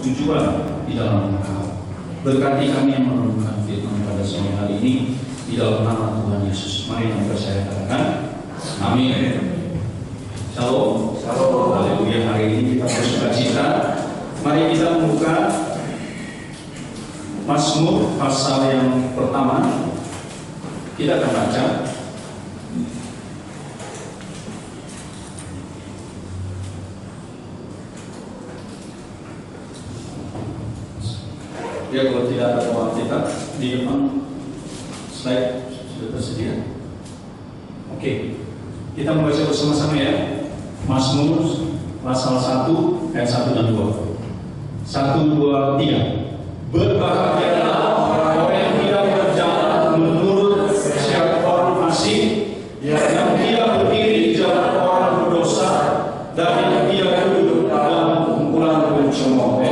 tujuan di dalam Engkau. Berkati kami yang merenungkan firman pada sore hari ini di dalam nama Tuhan Yesus. Mari kita percaya katakan amin. Shalom. Shalom. Haleluya. Hari ini kita bersukacita. Mari kita membuka Mazmur pasal yang pertama. Kita akan baca ya, kalau tidak ada Alkitab di depan slide sudah tersedia. Oke, kita membaca bersama-sama ya. Mazmur pasal 1 ayat 1 dan 2. 1, 2, 3. Berbahagialah orang yang tidak berjalan menurut syiar orang fasik, yang tidak berdiri di jalan orang berdosa, dan yang tidak duduk dalam kumpulan pencemooh.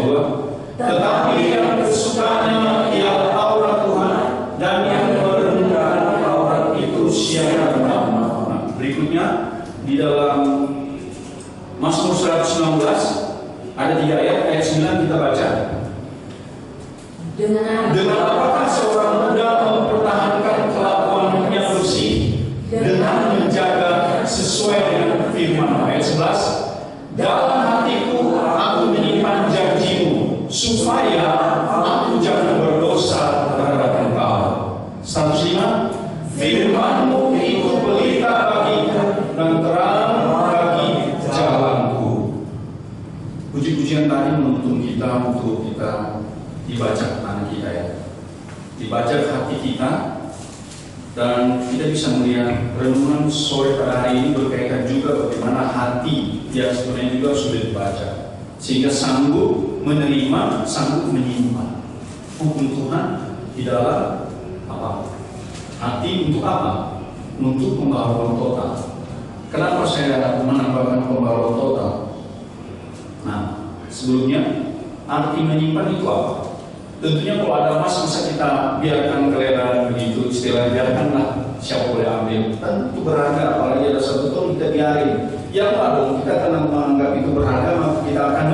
Tetapi yang kesukaannya ialah Taurat Tuhan, dan yang merenungkan Taurat itu siang dan malam. Berikutnya di dalam Mazmur 119 ada 3 ayat. Ayat 9 kita baca. Dengan apakah seorang muda mempertahankan kelakuannya bersih, dengan menjaga sesuai dengan firman. Ayat 11. Dalam hatiku aku menyimpan janjimu, supaya aku jangan berdosa terhadap Engkau. 105. Firman-Mu itu pelita bagiku dan terang bagi jalanku. Puji-pujian tadi menuntun kita untuk kita dibaca tangan kita ya, dibaca hati kita, dan kita bisa melihat renungan sore pada hari ini berkaitan juga bagaimana hati yang sebenarnya juga sudah dibaca, sehingga sanggup menerima, sanggup menyimpan hukum Tuhan di dalam apa? Hati untuk apa? Untuk pembaharuan total. Kenapa saya menambahkan pembaharuan total? Nah, sebelumnya arti menyimpan itu apa? Tentunya kalau ada emas masa kita biarkan kelihatan begitu, istilahnya biarkanlah siapa boleh ambil. Tentu berharga, apalagi ada satu ton kita biarin. Ya Pak dong, kita karena menganggap itu berharga maka kita akan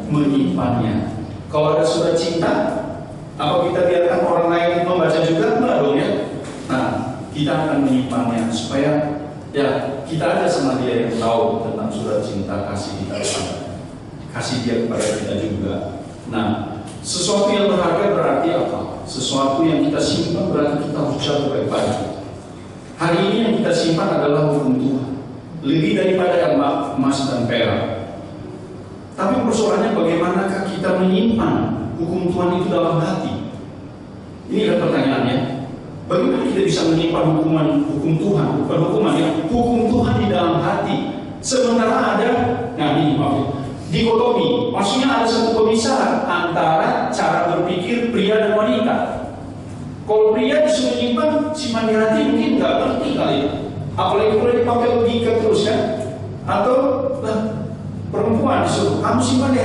menyimpannya. Kalau ada surat cinta, apa kita biarkan orang lain membaca juga? Enggak dong ya. Nah, kita akan menyimpannya supaya ya kita ada sama dia yang tahu tentang surat cinta kasih kita, kasih dia kepada kita juga. Nah, sesuatu yang berharga berarti apa? Sesuatu yang kita simpan berarti kita harus jaga baik-baik. Hari ini yang kita simpan adalah hukum Tuhan, lebih daripada emas dan perak. Tapi persoalannya bagaimanakah kita menyimpan hukum Tuhan itu dalam hati? Ini adalah pertanyaannya. Bagaimana kita bisa menyimpan hukum Tuhan, bukan hukuman ya, hukum Tuhan di dalam hati? Sementara ada, nah ini maaf, dikotomi, maksudnya ada satu pemisahan antara cara berpikir pria dan wanita. Kalau pria disuruh simpan di hati mungkin nggak ngerti kali, apalagi kalau dipakai logika terus kan? Atau perempuan disuruh kamu simpan di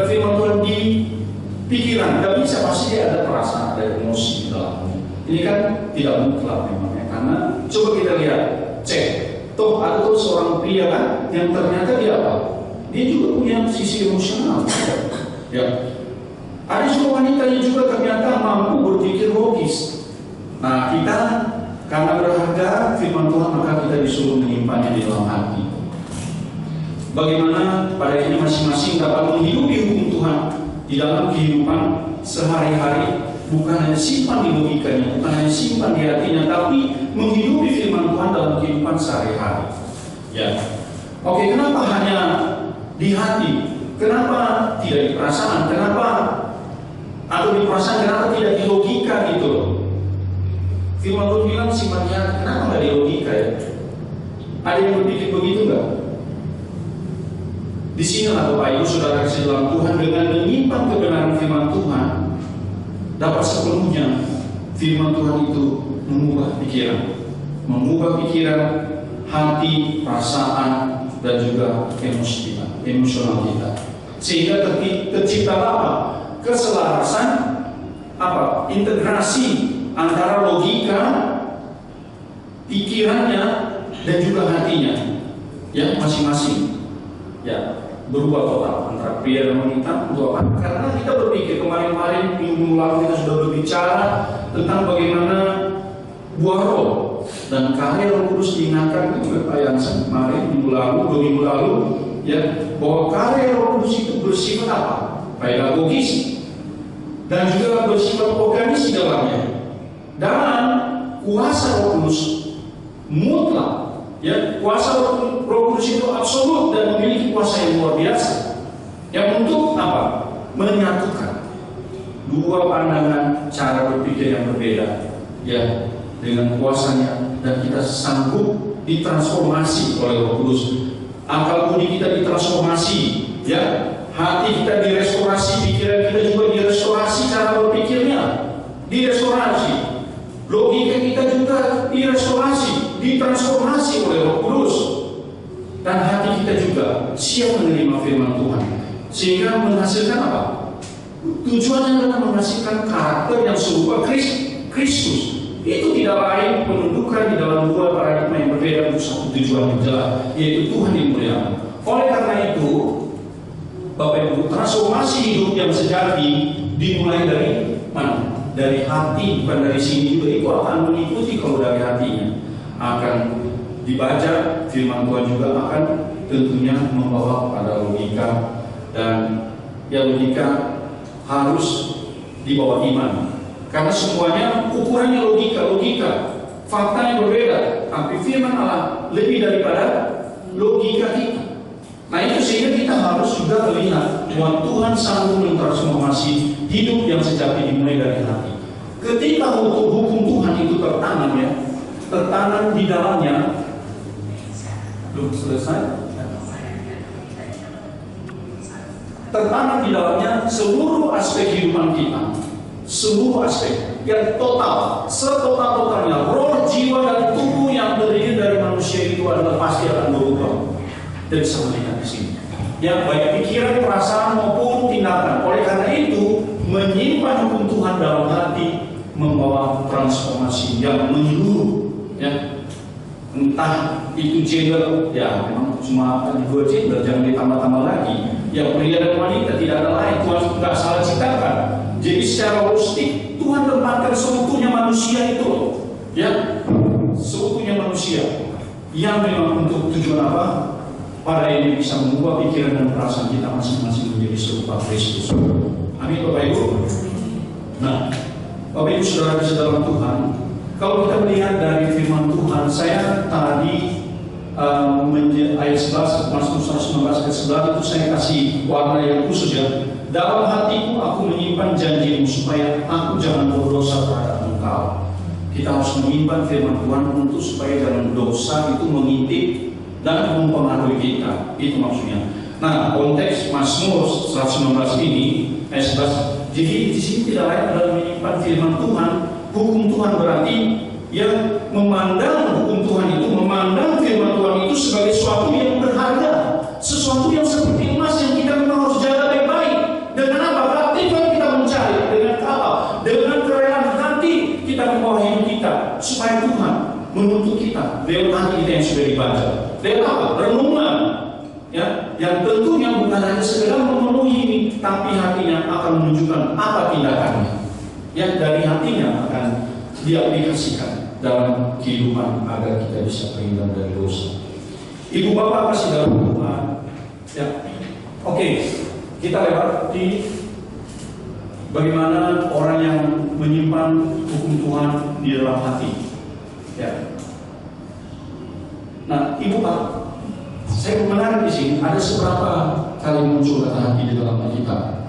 firman Tuhan di pikiran, nggak bisa, pasti dia ada perasaan, ada emosi di dalamnya. Ini kan tidak mutlak memangnya, karena coba kita lihat, cek, toh ada tuh seorang pria kan yang ternyata dia apa? Dia juga punya sisi emosional. Ya. Ada juga wanita yang juga ternyata mampu berpikir logis. Nah, kita karena berharga firman Tuhan maka kita disuruh menyimpannya di dalam hati. Bagaimana pada ini masing-masing dapat menghidupi hukum Tuhan di dalam kehidupan sehari-hari, bukan hanya simpan di logikanya, bukan hanya simpan di hatinya, tapi menghidupi firman Tuhan dalam kehidupan sehari-hari. Ya. Oke, kenapa hanya di hati? Kenapa tidak di perasaan? Kenapa atau di perasaan? Kenapa tidak di logika gitu loh? Firman Tuhan bilang simpan di hati. Kenapa nggak di logika ya? Ada yang berpikir begitu nggak? Di sini lah Bapak Ibu Saudara kasih dalam Tuhan, dengan menyimpan kebenaran firman Tuhan dapat sepenuhnya firman Tuhan itu mengubah pikiran, hati, perasaan, dan juga emosi kita, emosional kita, sehingga tercipta apa? Keselarasan, apa? Integrasi antara logika, pikirannya, dan juga hatinya, ya masing-masing. Ya, berubah total antara pria dan wanita. Untuk apa? Karena kita berpikir kemarin-kemarin minggu lalu kita sudah berbicara tentang bagaimana buah roh dan karya Roh Kudus. Diingatkan itu yang kemarin minggu lalu, 2 minggu lalu, ya, bahwa karya Roh Kudus itu bersifat apa? Pedagogis dan juga bersifat organis di dalamnya. Dan kuasa Roh Kudus mutlak, ya, kuasa Roh Kudus itu absolut dan memiliki kuasa yang luar biasa. Yang untuk apa? Menyatukan dua pandangan cara berpikir yang berbeda, ya, dengan kuasanya, dan kita sanggup ditransformasi oleh Roh Kudus. Akal budi kita ditransformasi, ya, hati kita direstorasi, pikiran kita juga direstorasi, cara berpikirnya direstorasi, logika kita juga direstorasi, ditransformasi oleh Roh Kudus, dan hati kita juga siap menerima firman Tuhan, sehingga menghasilkan apa? Tujuannya adalah menghasilkan karakter yang serupa Kristus. Itu tidak lain menunjukkan di dalam dua paradigma yang berbeda untuk satu tujuan yang jelas, yaitu Tuhan dimuliakan. Oleh karena itu, Bapak Ibu, transformasi hidup yang sejati dimulai dari mana? Dari hati, bukan dari sini juga. Itu akan mengikuti kalau dari hatinya. Akan dibaca firman Tuhan juga akan tentunya membawa pada logika, dan ya logika harus dibawa iman. Karena semuanya ukurannya logika, faktanya berbeda. Tapi firman Allah lebih daripada logika kita. Nah itu sehingga kita harus juga melihat bahwa Tuhan sanggup mentransformasi hidup yang sejati dimulai dari hati. Ketika hukum Tuhan itu tertanam, ya, tertanam di dalamnya. Belum selesai. Tertanam di dalamnya seluruh aspek kehidupan kita. Seluruh aspek yang total, setotal-totalnya, roh, jiwa, dan tubuh yang terdiri dari manusia itu adalah pasti akan berubah. Dan bisa melihat di sini, ya, baik pikiran, perasaan maupun tindakan. Oleh karena itu, menyimpan hukum Tuhan dalam hati membawa transformasi yang menyeluruh, ya. Entah itu gender, ya memang cuma dua gender, jangan ditambah-tambah lagi. Ya, pria dan wanita tidak ada lain. Tuhan tidak salah ciptakan. Jadi secara holistik Tuhan tempatkan seutuhnya manusia itu, ya, seutuhnya manusia yang memang untuk tujuan apa? Pada ini bisa mengubah pikiran dan perasaan kita masing-masing menjadi serupa Kristus. Amin, Bapak Ibu. Nah, Bapak Ibu saudara dalam Tuhan, kalau kita melihat dari firman Tuhan, saya tadi ayat 11, Mazmur 119 ayat 11 itu saya kasih warna yang khusus, ya. Dalam hatiku aku menyimpan janjimu supaya aku jangan berdosa terhadap Engkau. Kita harus menyimpan firman Tuhan untuk supaya jangan dosa itu mengintip dan mempengaruhi kita. Itu maksudnya. Nah, konteks Mazmur 119 ini ayat 11. Jadi di sini tidak lain adalah menyimpan firman Tuhan. Hukum Tuhan berarti yang memandang hukum Tuhan itu, memandang firman Tuhan itu sebagai sesuatu yang berharga, sesuatu yang seperti emas yang kita memang harus jaga baik-baik. Dengan apa? Aktifkan kita mencari. Dengan apa? Dengan kerelaan hati kita membawa hidup kita supaya Tuhan menuntut kita lewat hati kita yang sudah dibaca. Lewat apa? Renungan, ya, yang tentunya bukan hanya sekedar memenuhi ini, tapi hatinya akan menunjukkan apa tindakannya. Yang dari hatinya akan diaplikasikan dalam kehidupan agar kita bisa terhindar dari dosa. Ibu bapak kasih dalam Tuhan, ya. Oke, kita lewat di bagaimana orang yang menyimpan hukum Tuhan di dalam hati, ya. Nah, ibu bapak, saya menarik di sini ada seberapa kali muncul kata hati di dalam Alkitab.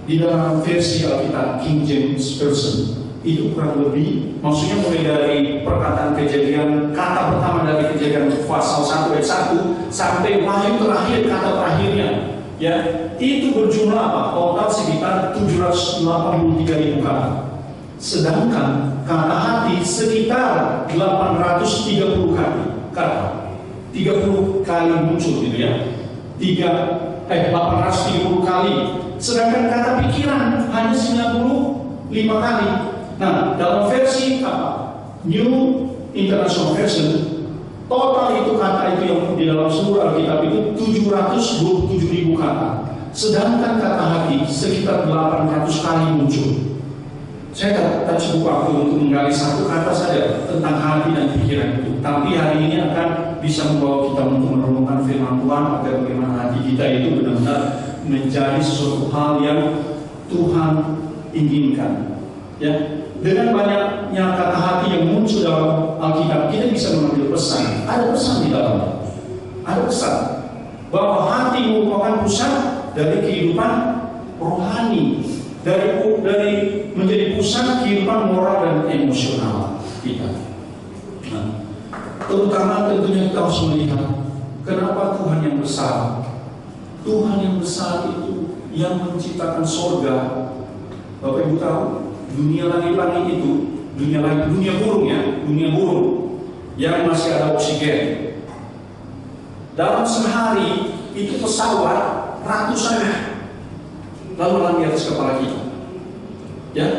Di dalam versi Alkitab King James Version itu kurang lebih, maksudnya mulai dari perkataan Kejadian, kata pertama dari Kejadian pasal 1 ayat 1 sampai Wahyu terakhir, kata terakhirnya, ya, itu berjumlah apa? Total sekitar 783.000 kata. Sedangkan kata hati sekitar 830 kali kata. 30 kali muncul gitu, ya. 830 kali. Sedangkan kata pikiran hanya 95 kali. Nah, dalam versi apa? New International Version Total itu kata itu yang di dalam seluruh Alkitab itu 727.000 kata. Sedangkan kata hati sekitar 800 kali muncul. Saya tak cukup waktu untuk menggali satu kata saja tentang hati dan pikiran itu. Tapi hari ini akan bisa membawa kita untuk merenungkan firman Tuhan agar bagaimana hati kita itu benar-benar menjadi sesuatu hal yang Tuhan inginkan. Ya, dengan banyaknya kata hati yang muncul dalam Alkitab, kita bisa mengambil pesan. Ada pesan di dalamnya. Ada pesan bahwa hati merupakan pusat dari kehidupan rohani, dari menjadi pusat kehidupan moral dan emosional kita. Nah, terutama tentunya kita harus melihat kenapa Tuhan yang besar. Tuhan yang besar itu yang menciptakan sorga. Bapak Ibu tahu, dunia langit-langit itu, dunia burung ya, dunia burung yang masih ada oksigen. Dalam sehari itu pesawat ratusan lalu di atas kepala kita. Ya,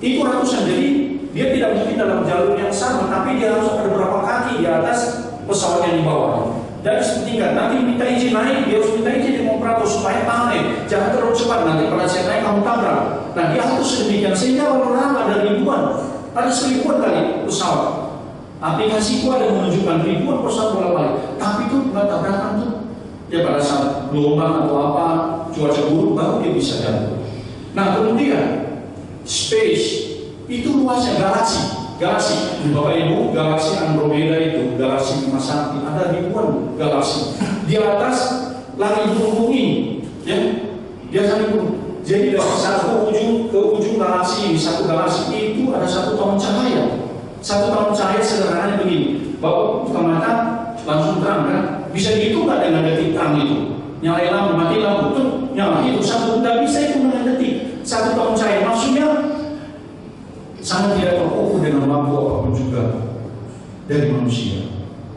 itu ratusan. Jadi dia tidak mungkin dalam jalur yang sama, tapi dia harus ada beberapa kaki di atas pesawat yang di bawah. Dan setingkat nanti minta izin naik, dia harus minta izin di operator supaya tahan, jangan terlalu cepat, nanti pada saat naik kamu tabrak. Nah dia harus sedemikian sehingga lama-lama ada ribuan, ada 1000 kali pesawat. Aplikasi itu ada menunjukkan ribuan pesawat bolak-balik, tapi itu nggak tabrakan tuh. Ya pada saat gelombang atau apa cuaca buruk baru dia bisa jatuh. Nah kemudian space itu luasnya galaksi. Bapak Ibu, galaksi Andromeda itu, galaksi Bima Sakti, ada ribuan galaksi. Di atas langit bumi, ya, di atas langit bumi. Jadi dari satu ujung ke ujung galaksi, satu galaksi itu ada 1 tahun cahaya. 1 tahun cahaya sederhananya begini. Bapak buka mata, langsung terang kan? Bisa dihitung nggak dengan detik terang itu? Nyalain lampu, mati lampu, tuh nyala itu satu, nggak bisa itu dengan detik. 1 tahun cahaya, maksudnya sangat tidak terukur dengan lampu apapun juga dari manusia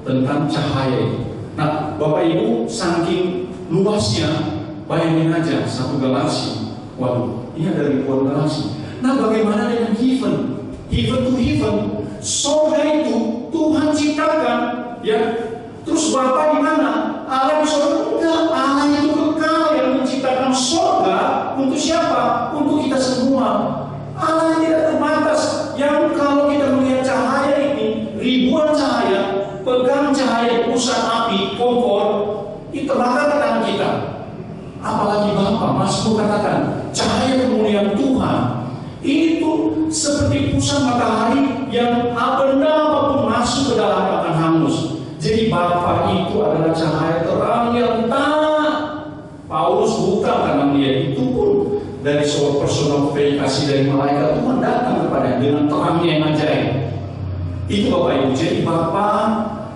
tentang cahaya itu. Nah, Bapak Ibu, saking luasnya, bayangin aja 1 galaksi. Waduh, ini ada ribuan galaksi. Nah, bagaimana dengan heaven? Heaven to heaven, surga itu Tuhan ciptakan, ya. Terus Bapa di mana? Allah di surga? Enggak, Allah itu kekal yang menciptakan surga untuk siapa? Untuk kita semua. Allah yang tidak terbatas, yang kalau kita melihat cahaya ini, ribuan cahaya, pegang cahaya pusat api, kompor, itu terbakar ke tangan kita. Apalagi Bapa, Mazmur katakan, cahaya kemuliaan Tuhan itu seperti pusat matahari yang benda apapun masuk ke dalam akan hangus. Jadi Bapa itu adalah cahaya terang yang tak. Paulus buta karena melihat itu pun dari sebuah personifikasi dari malaikat Tuhan datang kepadanya dengan terangnya yang ajaib. Itu Bapak Ibu. Jadi Bapa,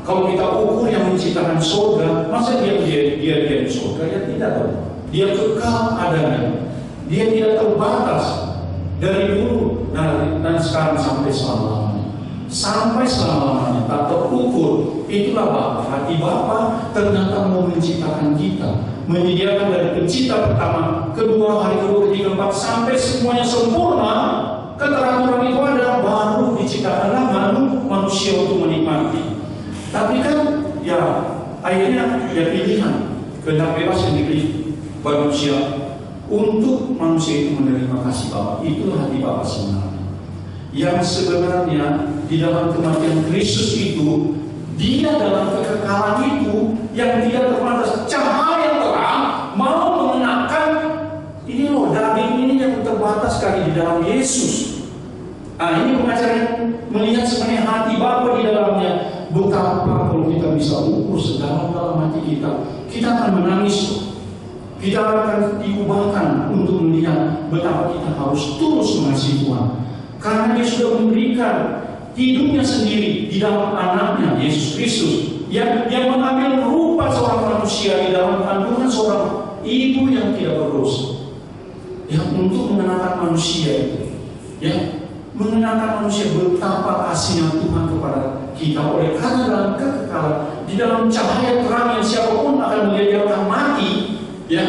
kalau kita ukur yang menciptakan surga, masa dia di surga? Ya tidak dong. Dia kekal adanya. Dia tidak terbatas dari dulu dan sekarang sampai selama-lamanya. Sampai selama-lamanya tak terukur. Itulah Bapa. Hati Bapa ternyata mau menciptakan kita, menyediakan dari pencipta pertama, kedua, hari kedua, ketiga, keempat, sampai semuanya sempurna. Keteraturan itu ada, baru diciptakanlah manusia untuk menikmati. Tapi kan, ya akhirnya ya pilihan, kehendak bebas yang dipilih manusia untuk manusia itu menerima kasih Bapa. Itulah hati Bapa sebenarnya. Yang sebenarnya di dalam kematian Kristus itu, Dia dalam kekekalan itu yang tidak terbatas, cahaya terang mau mengenakan ini loh, daging ini yang terbatas sekali di dalam Yesus. Nah ini pengajaran melihat sebenarnya hati Bapa di dalamnya. Betapa kalau kita bisa ukur sedalam hati kita, kita akan menangis. Kita akan diubahkan untuk melihat betapa kita harus terus mengasihi Tuhan. Karena Dia sudah memberikan hidupnya sendiri di dalam anaknya Yesus Kristus yang mengambil rupa seorang manusia di dalam kandungan seorang ibu yang tidak berdosa, yang untuk mengenalkan manusia itu, ya, mengenalkan manusia betapa kasihnya Tuhan kepada kita. Oleh karena dalam kekekalan, di dalam cahaya terang yang siapapun akan melihat dia akan mati, ya,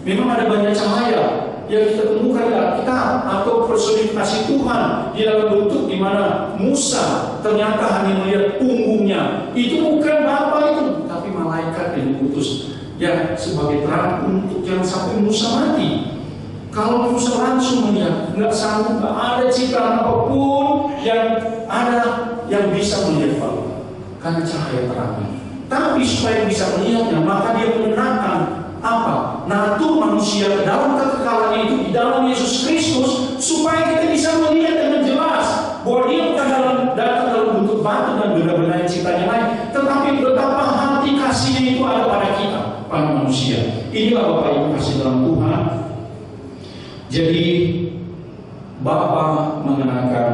memang ada banyak cahaya yang kita temukan di Alkitab atau personifikasi Tuhan di dalam bentuk di mana Musa ternyata hanya melihat punggungnya. Itu bukan Bapa itu, tapi malaikat yang diutus yang sebagai terang untuk jangan sampai Musa mati. Kalau Musa langsung melihat, nggak sanggup, nggak ada ciptaan apapun yang ada yang bisa melihat Bapa karena cahaya terangnya. Tapi supaya bisa melihatnya, maka dia menenangkan apa? Natur manusia dalam kekekalannya itu di dalam Yesus Kristus, supaya kita bisa melihat dengan jelas bahwa dia bukan datang dalam bentuk batu dan benda-benda yang ciptaan yang lain, tetapi betapa hati kasihnya itu ada pada kita, pada manusia. Inilah Bapak Ibu kasih dalam Tuhan. Jadi Bapa mengenakan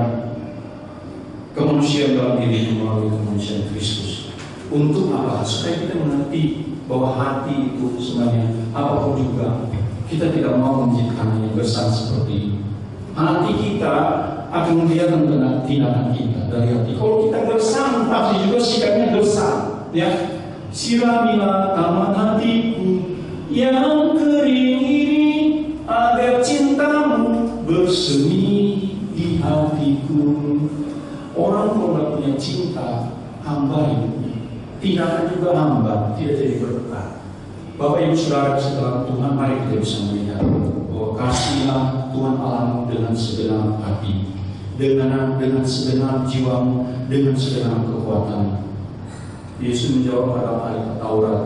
kemanusiaan dalam diri melalui kemanusiaan Kristus. Untuk apa? Supaya kita mengerti bahwa hati itu sebenarnya apapun juga kita tidak mau menciptakan yang besar seperti ini. Hati kita akan melihat tindakan kita dari hati. Kalau kita gersang, pasti juga sikapnya gersang. Ya, siramilah taman hatiku yang kering ini agar cintamu bersemi di hatiku. Orang kalau tidak punya cinta, hamba hidupnya. Tindakan juga hamba, tidak jadi berkah. Bapak Ibu Saudara dalam Tuhan, mari kita bisa melihat bahwa kasihlah Tuhan Allahmu dengan segenap hati, dengan segenap jiwamu, dengan segenap kekuatanmu. Yesus menjawab pada ayat Taurat,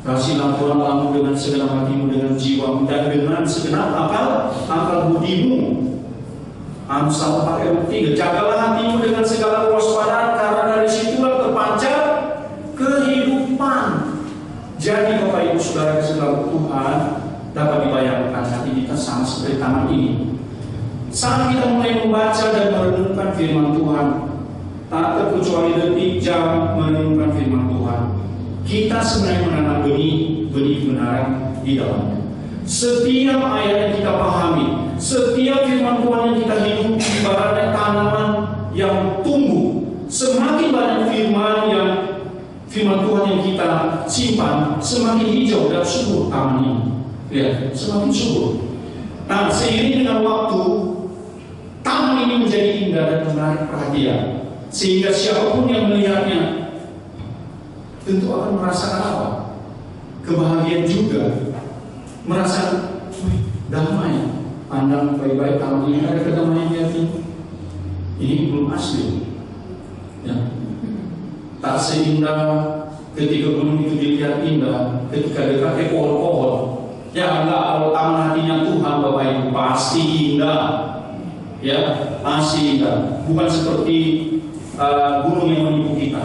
kasihlah Tuhan Allahmu dengan segenap hatimu, dengan jiwamu, dan dengan segenap akal budimu. Amsal 4:3, jagalah hatimu dengan segala kewaspadaan, karena dari situlah terpancar kehidupan. Jadi Bapak Ibu Saudara dalam Tuhan, dapat dibayangkan hati kita sama seperti taman ini. Saat kita mulai membaca dan merenungkan firman Tuhan, tak terkecuali detik jam merenungkan firman Tuhan, kita sebenarnya menanam benih kebenaran di dalamnya. Setiap ayat yang kita pahami, setiap firman Tuhan yang kita hidup, ibaratnya tanaman yang tumbuh. Semakin banyak firman Tuhan yang kita simpan, semakin hijau dan subur taman ini. Lihat, semakin subur. Nah, seiring dengan waktu, taman ini menjadi indah dan menarik perhatian, sehingga siapapun yang melihatnya tentu akan merasakan apa? Kebahagiaan juga, merasa damai. Pandang baik-baik taman ini, ada kedamaian di hati. Ini belum asli. Ya. Tak seindah ketika gunung itu dilihat indah, ketika dekatnya pohon-pohon. Ya enggak, kalau taman hatinya Tuhan Bapak Ibu pasti indah. Ya, pasti indah. Bukan seperti gunung yang menipu kita.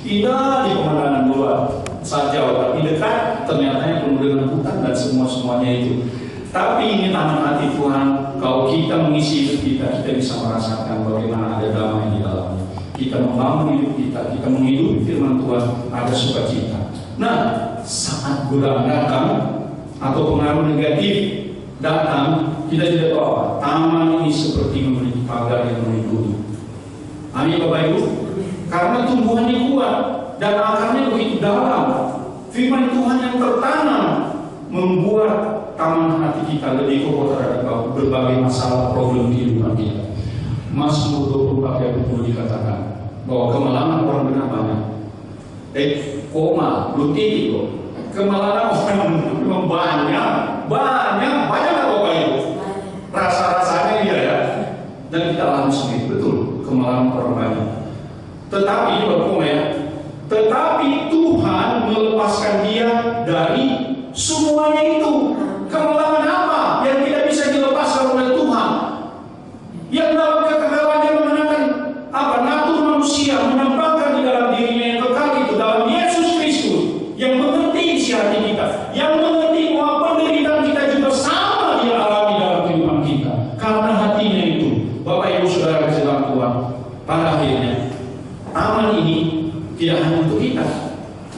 Indah di pemandangan luar saja, tapi dekat ternyata yang penuh dengan hutan dan semuanya itu. Tapi ini taman hati Tuhan. Kalau kita mengisi hidup kita bisa merasakan bagaimana ada damai di dalamnya. Kita membangun hidup kita menghidupi firman Tuhan, ada sukacita. Nah, saat godaan datang atau pengaruh negatif datang, kita tidak tahu apa. Taman ini seperti memiliki pagar yang melindungi. Amin Bapak Ibu. Karena tumbuhannya kuat dan akarnya begitu dalam. Firman Tuhan yang tertanam membuat taman hati kita lebih kokoh terhadap berbagai masalah problem kehidupan kita. Mazmur 24 ayat 20 dikatakan bahwa kemalangan orang benar banyak. Belum titik loh. Kemalangan orang memang banyak nggak Bapak Ibu? Rasa-rasanya iya ya. Dan kita alami sendiri, betul. Kemalangan orang banyak. Tetapi tetapi Tuhan melepaskan dia dari semuanya itu. Kemalangan apa yang tidak bisa dilepaskan oleh Tuhan? Yang dalam kekekalannya mengenakan natur manusia, menampakkan di dalam dirinya yang kekal itu dalam Yesus Kristus, yang mengerti isi hati kita, yang mengerti bahwa penderitaan kita juga sama dia alami dalam kehidupan kita. Karena hatinya itu, Bapak Ibu Saudara dalam Tuhan, pada akhirnya taman ini tidak hanya untuk kita,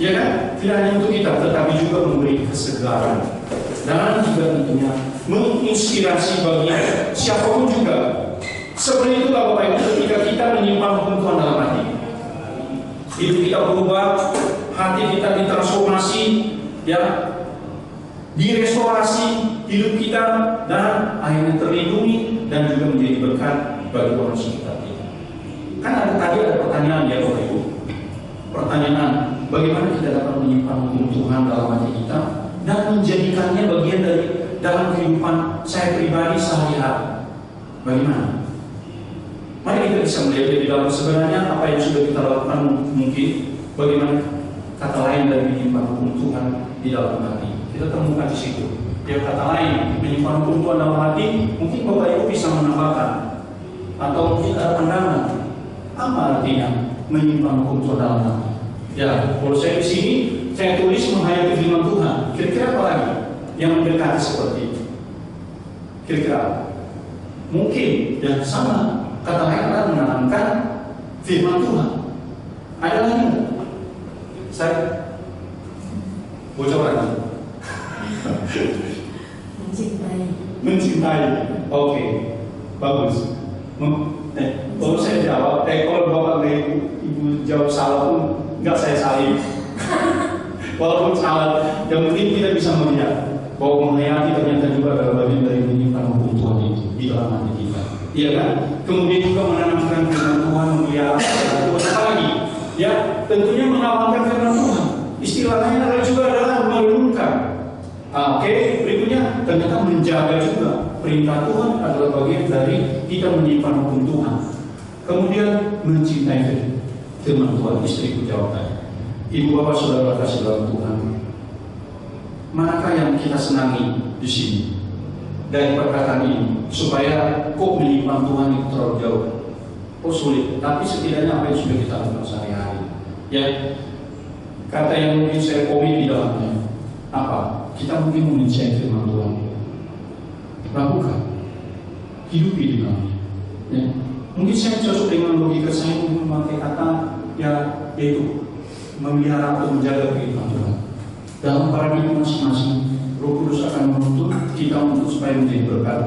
ya kan? Tidak hanya untuk kita, tetapi juga memberi kesegaran dan juga tentunya menginspirasi bagi siapapun juga. Seperti itulah Bapak Ibu, ketika kita menyimpan hukum Tuhan dalam hati, hidup kita berubah, hati kita ditransformasi, ya. direstorasi hidup kita, dan akhirnya terlindungi dan juga menjadi berkat bagi orang sekitar kita. Kan tadi ada pertanyaan ya Bapak Ibu. Pertanyaan, bagaimana kita dapat menyimpan hukum Tuhan dalam hati kita dan menjadikannya bagian dari dalam kehidupan saya pribadi sehari-hari? Bagaimana? Mari kita bisa melihat lebih dalam sebenarnya apa yang sudah kita lakukan, mungkin bagaimana kata lain dari menyimpan hukum Tuhan di dalam hati. Kita temukan di situ. Ya, kata lain, menyimpan hukum Tuhan dalam hati, mungkin Bapak Ibu bisa menambahkan atau mungkin ada pandangan. Apa artinya menyimpan hukum Tuhan dalam hati? Ya, kalau saya di sini saya tulis menghayati firman Tuhan. Kira-kira apa lagi yang mendekati seperti itu? Kira-kira mungkin dan sama kata lain adalah menanamkan firman Tuhan. Ada lagi nggak? Saya bocor lagi. Mencintai. Oke, bagus. Kalau saya jawab, kalau Bapak Ibu jawab salah pun nggak saya salib. Walaupun salah, yang penting kita bisa melihat bahwa menghayati ternyata juga adalah bagian dari menyimpan hukum Tuhan itu di dalam hati kita. Iya kan? Kemudian juga menanamkan firman Tuhan, memelihara firman Tuhan. Apa lagi? Ya, tentunya mengamalkan firman Tuhan. Istilahnya adalah juga adalah merenungkan. Oke, berikutnya ternyata menjaga juga perintah Tuhan adalah bagian dari kita menyimpan hukum Tuhan. Kemudian mencintai firman Tuhan. Istriku jawab tadi. Ibu bapak saudara kasih dalam Tuhan. Manakah yang kita senangi di sini dari perkataan ini supaya kok menyimpan Tuhan itu terlalu jauh? Oh sulit. Tapi setidaknya apa yang sudah kita lakukan sehari-hari. Ya, kata yang mungkin saya komit di dalamnya apa? Kita mungkin mencintai firman Tuhan. Lakukan, hidupi di dalamnya. Ya. Mungkin saya cocok dengan logika saya untuk memakai kata ya yaitu memelihara atau menjaga firman Tuhan. Dalam paradigma masing-masing, Roh Kudus akan menuntut kita untuk supaya menjadi berkat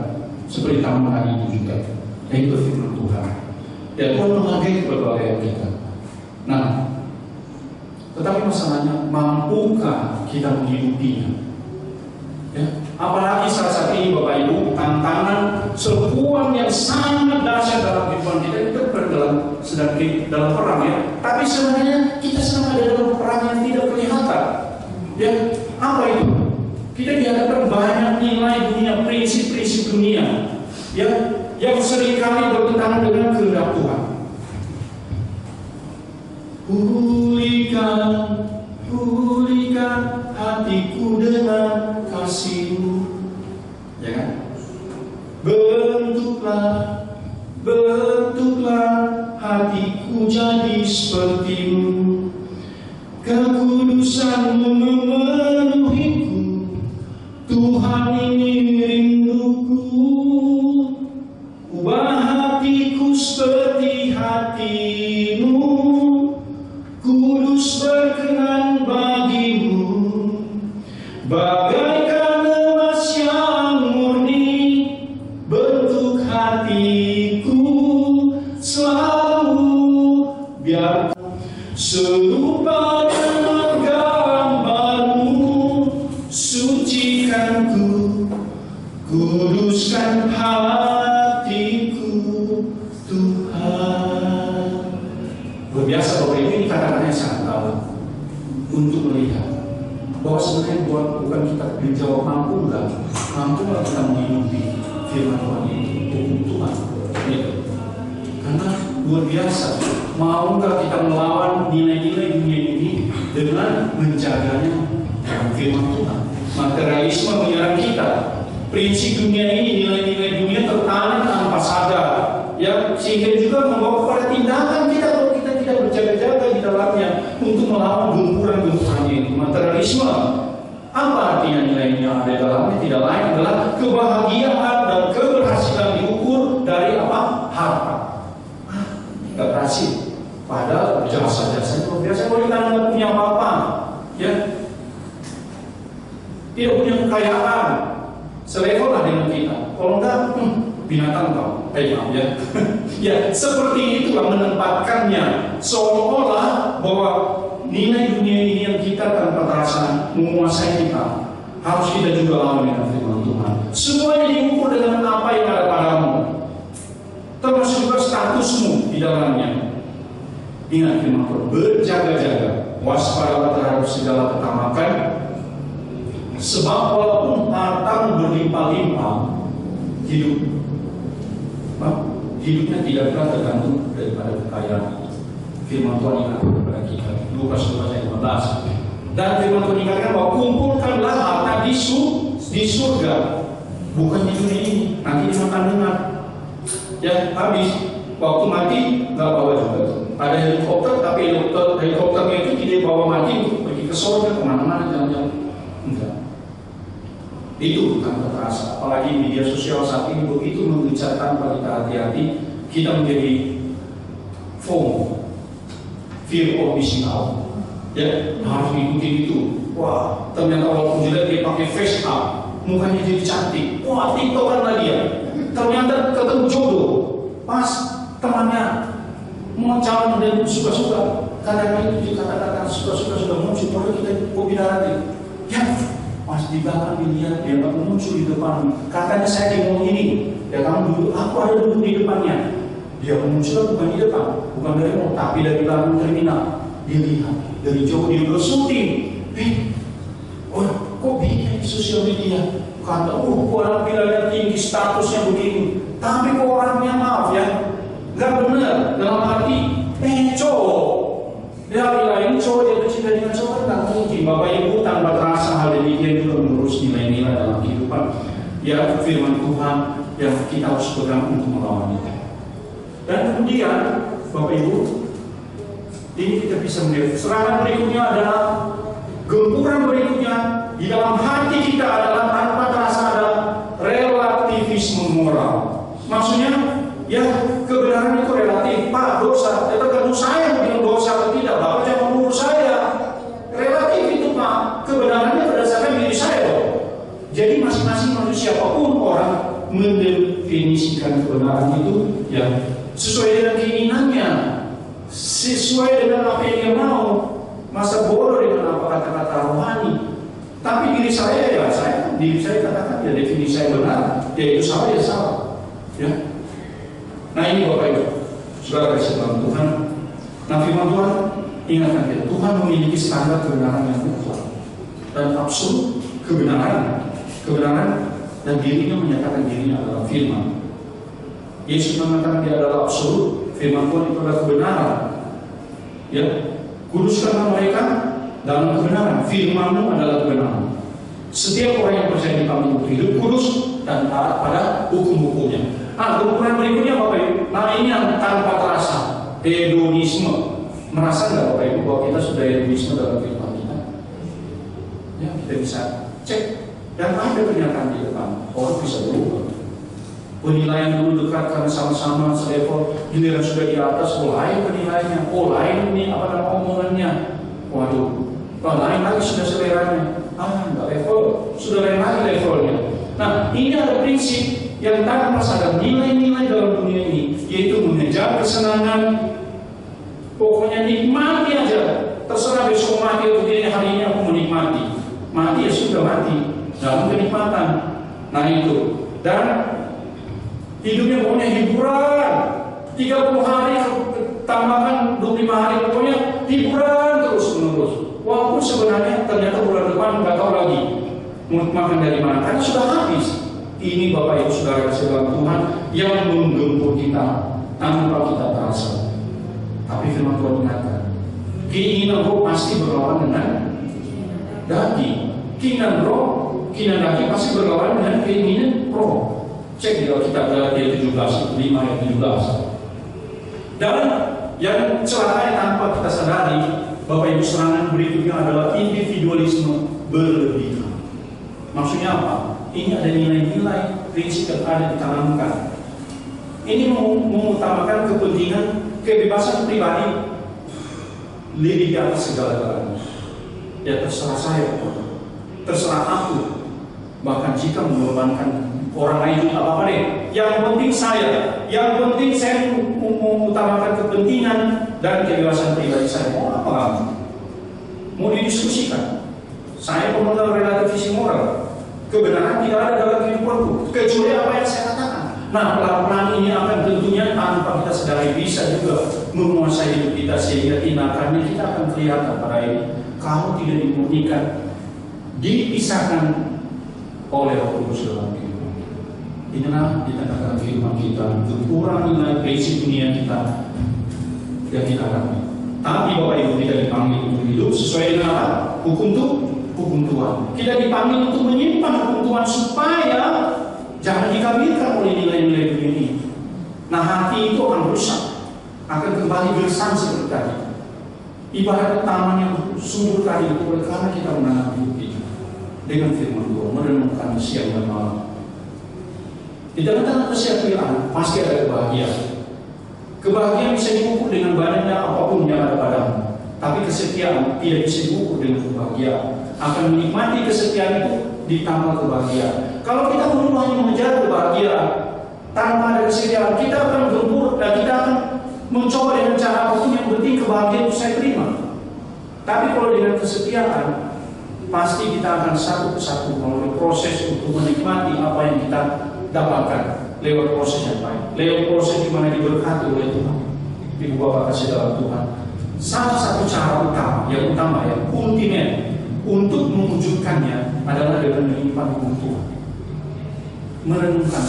seperti tamu hari itu juga. Yaitu firman Tuhan. Dan Tuhan menghargai keberadaan kita. Nah, tetapi masalahnya mampukah kita menghidupinya? Ya. Apalagi saat ini Bapak Ibu, tantangan serbuan yang sangat dahsyat dalam kehidupan kita. Kita sedang dalam perang ya. Tapi sebenarnya kita sedang ada dalam perang yang tidak kelihatan. Ya, apa itu? Kita dihadapkan banyak nilai dunia, prinsip-prinsip dunia, ya, yang seringkali bertentangan dengan kehendak Tuhan. Pulihkan hatiku dengan kasih-Mu, ya kan? Bentuklah hatiku jadi seperti-Mu, kekudusan-Mu memenuhiku, Tuhan ini rinduku, ubah hatiku seperti hati-Mu, kudus berkenan bagi-Mu, bagaikan emas yang murni, bentuk hatiku selalu biar serupa dengan gambar-Mu, sucikanku, kuduskan hatiku, Tuhan. Luar biasa Bapak Ibu, ini kata-katanya sangat dalam untuk melihat bahwa sebenarnya bukan kita menjawab mampu nggak kita menghidupi firman Tuhan ini, hukum Tuhan. Gitu. Karena luar biasa, maukah kita melawan nilai-nilai dunia ini dengan menjaganya dalam firman Tuhan? Materialisme menyerang kita. Prinsip dunia ini, nilai-nilai dunia tertanam tanpa sadar, ya, sehingga juga membawa kepada tindakan kita kalau kita tidak berjaga-jaga di dalamnya untuk melawan gempuran-gempurannya itu. Materialisme, apa artinya nilai yang ada dalamnya? Tidak lain adalah kebahagiaan dan keberhasilan diukur dari apa? Harta. Tidak berhasil. Padahal jasa-jasa itu biasa kalau kita tidak punya apa-apa, ya, tidak punya kekayaan, selevel lah dengan kita. Kalau enggak, binatang tau. Maaf ya. Ya, seperti itulah menempatkannya, seolah-olah bahwa nilai dunia ini yang kita tanpa terasa menguasai kita. harus kita juga lawan dengan firman Tuhan. Semuanya diukur dengan apa yang ada padamu, termasuk juga statusmu di dalamnya. Ingat firman Tuhan, berjaga-jaga, waspadalah terhadap segala ketamakan, sebab walaupun hartamu berlimpah-limpah, hidupnya tidak pernah tergantung daripada kekayaan. Firman Tuhan ingatkan kepada kita, Lukas 12:15. Dan firman Tuhan ingatkan bahwa kumpulkanlah harta di surga, bukan di dunia ini. Nanti dimakan dengar. Ya, habis. Waktu mati nggak bawa juga. Ada helikopter, tapi helikopternya itu tidak bawa mati untuk pergi ke surga kemana-mana, jangan-jangan. Enggak. Itu bukan terasa. Apalagi media sosial saat ini begitu mengejarkan pada kita hati-hati, kita menjadi FOMO, fear of missing out. Ya, harus ngikutin itu. Wah, ternyata walaupun jelek dia pakai face up, mukanya jadi cantik. Wah, tiktokan lah dia. Ternyata ketemu jodoh, pas temannya mau calon dan suka-suka. Kadang-kadang itu kata-kata suka-suka sudah muncul, baru kita kopi darati. Ya, pas di belakang dilihat dia baru muncul di depan. Katanya saya mau ini, ya kamu duduk, aku ada duduk di depannya. Dia muncul bukan di depan, bukan dari mau, tapi dari belakang terminal. Dia lihat dari jauh, dia udah syuting. Kok bikin di sosial media? Kata, orang bilangnya tinggi, statusnya begini. Tapi kok orangnya, maaf ya, nggak benar dalam arti cowok. Dia bilang cowok, dia bercinta dengan cowok, nggak mungkin. Bapak Ibu tanpa terasa hal demikian juga mengurus nilai-nilai dalam kehidupan. Ya, firman Tuhan yang kita harus pegang untuk melawan itu. Dan kemudian Bapak Ibu, ini kita bisa melihat serangan berikutnya adalah gempuran berikutnya di dalam hati kita adalah tanpa terasa ada relativisme moral. Maksudnya, ya kebenaran itu relatif. Pak, dosa, ya tergantung saya bilang dosa atau tidak. Bapak jangan menurut saya. Relatif itu Pak, kebenarannya berdasarkan diri saya loh. Jadi masing-masing manusia apapun orang mendefinisikan kebenaran itu ya sesuai dengan keinginannya, sesuai dengan apa yang dia mau. Masa bodoh dengan apa kata-kata rohani. Tapi diri saya katakan ya definisi saya benar, ya itu salah ya salah. Ya. Nah ini Bapak Ibu, saudara kasih Tuhan. Nah firman Tuhan ingatkan kita, Tuhan memiliki standar kebenaran yang mutlak dan absolut kebenaran dan dirinya menyatakan dirinya adalah firman. Yesus mengatakan dia adalah absolut, firman Tuhan itu adalah kebenaran. Ya, kuduskanlah mereka dalam kebenaran, firman-Mu adalah kebenaran. Setiap orang yang percaya di Kamu hidup kudus dan taat pada hukum-hukumnya. Gempuran berikutnya Bapak Ibu, nah ini yang tanpa terasa, hedonisme. Merasa nggak Bapak Ibu bahwa kita sudah hedonisme dalam kehidupan kita? Ya, kita bisa cek. Dan ada pernyataan di depan, orang bisa berubah. Penilaian dulu dekat karena sama-sama selevel, giliran sudah di atas, lain penilaiannya, lain ini apa nama omongannya. Waduh, lain lagi sudah seleranya. Enggak level, sudah lain lagi levelnya. Nah, ini ada prinsip yang tanpa sadar nilai-nilai dalam dunia ini, yaitu mengejar kesenangan. Pokoknya nikmati aja. Terserah besok mati atau tidak, hari ini aku menikmati. Mati ya sudah mati, dalam kenikmatan. Nah itu. Dan hidupnya pokoknya hiburan. 30 hari tambahkan 25 hari, pokoknya hiburan terus menerus. Walaupun sebenarnya ternyata bulan depan nggak tahu lagi mau makan dari mana, karena sudah habis. Ini Bapak Ibu Saudara kasih dalam Tuhan yang menggempur kita tanpa kita terasa. Tapi firman Tuhan ingatkan, keinginan roh pasti berlawan dengan daging. Keinginan daging pasti berlawan dengan keinginan roh. Cek di Alkitab Galatia 17, 5 ayat 17. Dan yang celakanya tanpa kita sadari, Bapak Ibu, serangan berikutnya adalah individualisme berlebihan. Maksudnya apa? Ini ada nilai-nilai prinsip yang ada ditanamkan. Ini mengutamakan kepentingan kebebasan pribadi lebih di atas segala-galanya. Ya terserah saya, terserah aku. Bahkan jika mengorbankan orang lain juga apa-apa deh. Yang penting saya mengutamakan kepentingan dan kebebasan pribadi saya. Mau apa kamu? Mau didiskusikan? Saya pemegang relativisi moral. Kebenaran tidak ada dalam kehidupanku kecuali apa yang saya katakan. Nah, pelan-pelan ini akan tentunya tanpa kita sadari bisa juga menguasai hidup kita, sehingga tindakannya kita akan kelihatan pada ini. Kalau tidak dimurnikan, dipisahkan oleh Roh Kudus dalam kehidupan kita. Inilah di tengah kehidupan kita, kurang nilai prinsip dunia kita yang kita alami. Tapi Bapak Ibu, kita dipanggil untuk hidup sesuai dengan apa? Hukum Tuhan. Kita dipanggil untuk menyimpan hukum Tuhan supaya jangan dikabirkan oleh nilai-nilai dunia ini. Nah, hati itu akan rusak, akan kembali gersang seperti tadi. Ibarat taman yang subur tadi itu, karena kita menanam hidup kita dengan firman Tuhan, merenungkan siang dan malam. Di tengah-tengah kesetiaan pasti ada kebahagiaan. Kebahagiaan bisa diukur dengan banyaknya apapun yang ada padamu, tapi kesetiaan tidak bisa diukur dengan kebahagiaan. Akan menikmati kesetiaan itu ditambah kebahagiaan. Kalau kita melulu hanya mengejar kebahagiaan tanpa ada kesetiaan, kita akan gempur dan kita akan mencoba dengan cara apapun, yang penting kebahagiaan itu saya terima. Tapi kalau dengan kesetiaan, pasti kita akan satu persatu melalui proses untuk menikmati apa yang kita dapatkan lewat proses yang baik, lewat proses di mana diberkati oleh Tuhan. Ibu Bapak kasih dalam Tuhan, salah satu cara utama yang ultimate untuk mewujudkannya adalah dengan menyimpan hukum Tuhan, merenungkan,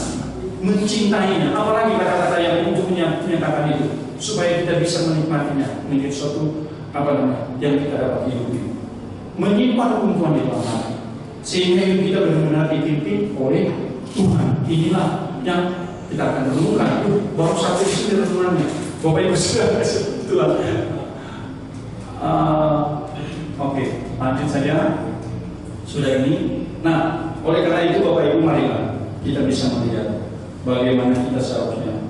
mencintainya. Apalagi kata-kata yang untuk menyatakan itu, supaya kita bisa menikmatinya menjadi suatu yang kita dapat hidupi. Menyimpan hukum Tuhan di dalam hati, sehingga hidup kita benar-benar dipimpin oleh Tuhan. Inilah yang kita akan renungkan. Baru satu isu renungannya. Bapak Ibu sudah Tuhan. Oke, lanjut saja. Sudah ini. Nah, oleh karena itu Bapak Ibu, marilah kita bisa melihat bagaimana kita seharusnya.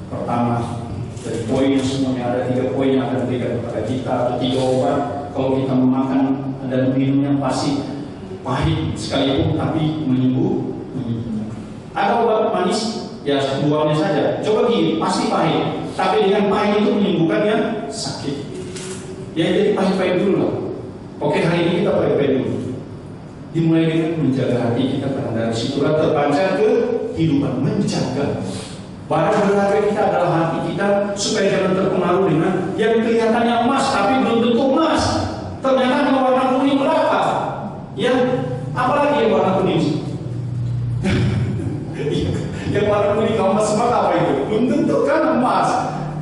Pertama, dari poin yang semuanya ada 3 poin yang akan diberikan kepada kita, atau 3 obat. Kalau kita memakan dan minumnya pasti pahit sekalipun, tapi menyembuh. Ada obat manis, ya buangnya saja. Coba gini, pasti pahit. Tapi dengan pahit itu menyembuhkan yang sakit. Ya jadi pahit-pahit dulu lah. Oke, hari ini kita pahit-pahit dulu. Dimulai dengan menjaga hati kita, karena dari situlah terpancar kehidupan. Menjaga barang berharga kita adalah hati kita, supaya jangan terpengaruh dengan yang kelihatannya emas tapi belum tentu emas. Ternyata warna kuning berapa? Ya, apalagi yang warna kuning? Yang warna kuning kalau emas apa itu? Belum tentu kan emas.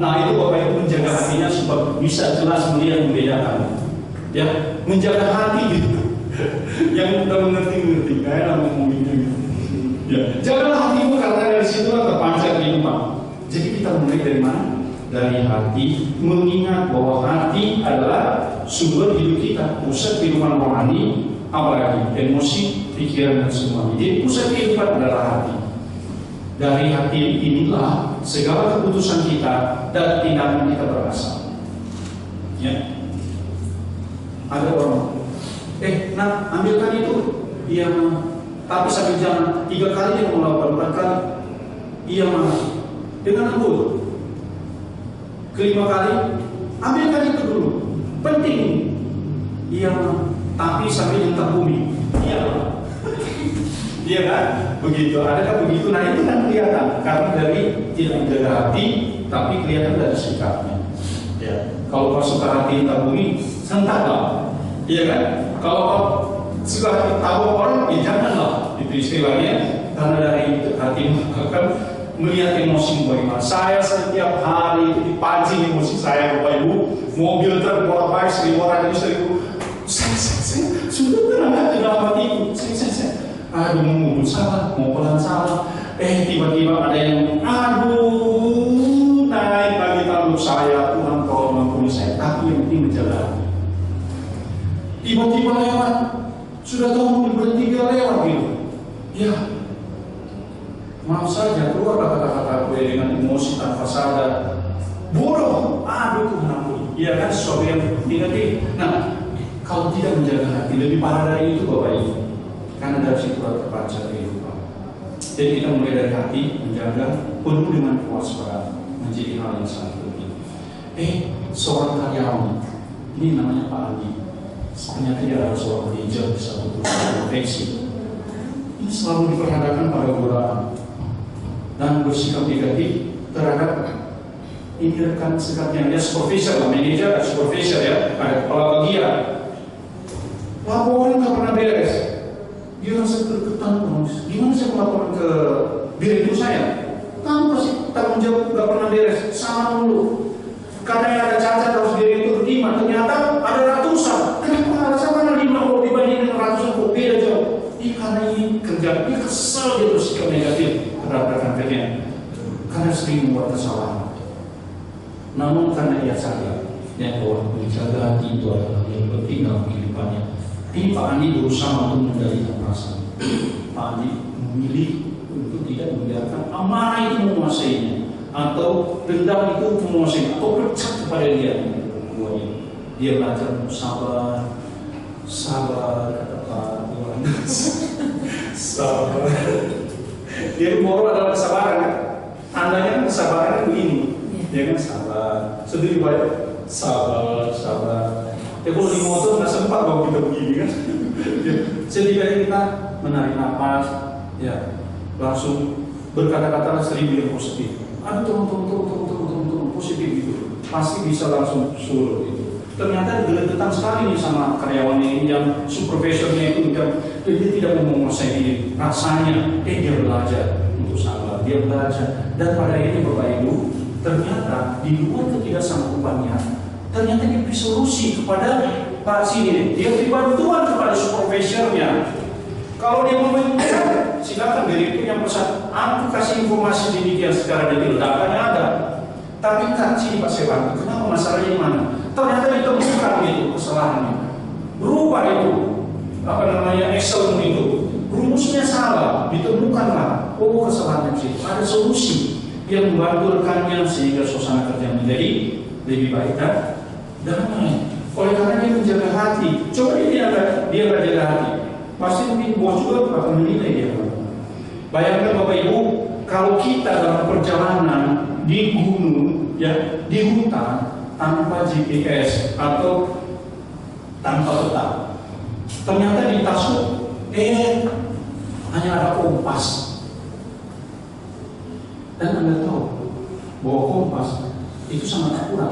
Nah, itu Bapak Ibu menjaga hatinya supaya bisa jelas melihat, membedakan. Ya, menjaga hati gitu. Yang udah mengerti kayak ngomongnya gitu. Ya, janganlah hatimu, karena dari situlah terpancar kehidupan. Jadi kita mulai dari mana? Dari hati, mengingat bahwa hati adalah sumber hidup kita, pusat kehidupan rohani, apalagi emosi, pikiran dan semuanya. Jadi pusat kehidupan adalah hati. Dari hati inilah segala keputusan kita dan tindakan kita berasal. Ya. Ada orang, nak ambilkan itu, iya mah. Tapi sambil jangan 3 kali dia mau melakukan 4 kali, iya mah. Dengan lembut. Kelima kali, ambilkan itu dulu. Penting, iya mah. Tapi sambil nyentak bumi, iya mah. Iya kan? Begitu, adakah begitu? Nah itu kan kelihatan, karena dari tidak menjaga hati, tapi kelihatan dari sikapnya. Ya. Kalau kau suka hati nyentak bumi, sentaklah. Iya kan? Kalau kau suka tahu orang, ya janganlah. Itu istilahnya, karena dari itu hati akan melihat emosi bagaimana. Saya setiap hari itu dipancing emosi saya, Bapak Ibu. Mobil terbolak-balik 1000 orang itu 1000. Saya sudah tenang hati dalam hatiku. Saya aduh, mau ngomong salah, mau pelan salah. Tiba-tiba ada yang naik lagi tangguh saya, Tuhan tolong ampuni saya. Tapi yang penting menjaga hati. Tiba-tiba lewat, sudah tahu mobil berhenti, dia lewat gitu. Ya, maaf saja, keluarlah kata-kata gue dengan emosi tanpa sadar. Bodoh, Tuhan ampuni. Iya kan, sesuatu yang negatif. Nah, kalau tidak menjaga hati, lebih parah dari itu Bapak Ibu. Karena dari situ terpancar kehidupan. Jadi kita mulai dari hati, menjaga penuh dengan kewaspadaan, menjadi hal yang sangat penting. Seorang karyawan, ini namanya Pak Andi. Ternyata dia adalah seorang hijau di satu perusahaan konveksi. Ini selalu diperhadapkan pada godaan dan bersikap negatif terhadap ini rekan sikapnya. Dia supervisor, manajer dan supervisor ya, ada kepala bagian. Laporan nggak pernah beres. Dia rasa terketan, gimana saya melaporkan ke direktur saya? Kamu pasti tanggung jawab nggak pernah beres, sama dulu. Karena yang ada cacat harus direktur 5, ternyata ada ratusan. Kenapa alasan 5 kalau dibandingkan ratusan kok beda jauh? Karena ini kerja, dia kesal, dia bersikap negatif terhadap rekan-rekannya karena sering membuat kesalahan. Namun karena ia sadar bahwa menjaga hati itu adalah yang penting dalam kehidupannya. Ini Pak Andi berusaha untuk mengendalikan perasaan. Pak Andi memilih untuk tidak membiarkan amarah itu menguasainya, atau dendam itu menguasai, atau pecat kepada dia. Dia belajar untuk sabar, kata Pak Yohanes. Sabar. Dia moro adalah kesabaran. Tandanya kan kesabaran begini. Dia kan sabar. Sedih banyak. Sabar. Ya kalau di motor nggak sempat kalau kita begini kan. Setidaknya kita menarik nafas, ya langsung berkata-kata seribu yang positif. Ada turun positif gitu. Pasti bisa langsung surut gitu. Ternyata gelegetan sekali nih sama karyawan ini yang supervisornya itu dia tidak mau menguasai diri. Rasanya dia belajar untuk sabar, dia belajar. Dan pada ini Bapak Ibu, ternyata di luar ketidaksanggupannya, ternyata dia beri solusi kepada Pak sini. Dia beri bantuan kepada supervisornya. Kalau dia mau mengingat, silakan direktur yang pesan, aku kasih informasi demikian secara detail, datanya ada. Tapi kan sini Pak saya bantu, kenapa masalahnya di mana? Ternyata ditemukan itu kesalahannya, berubah itu Excel itu rumusnya salah, ditemukanlah kesalahannya sih. Ada solusi yang membantu rekannya sehingga suasana kerja menjadi lebih baik dan damai. Oleh karena dia menjaga hati, coba dia nggak jaga hati, pasti mungkin bos juga akan menilai dia. Bayangkan Bapak Ibu, kalau kita dalam perjalanan di gunung, ya di hutan, tanpa GPS atau tanpa peta, ternyata di tasku hanya ada kompas. Dan Anda tahu bahwa kompas itu sangat akurat,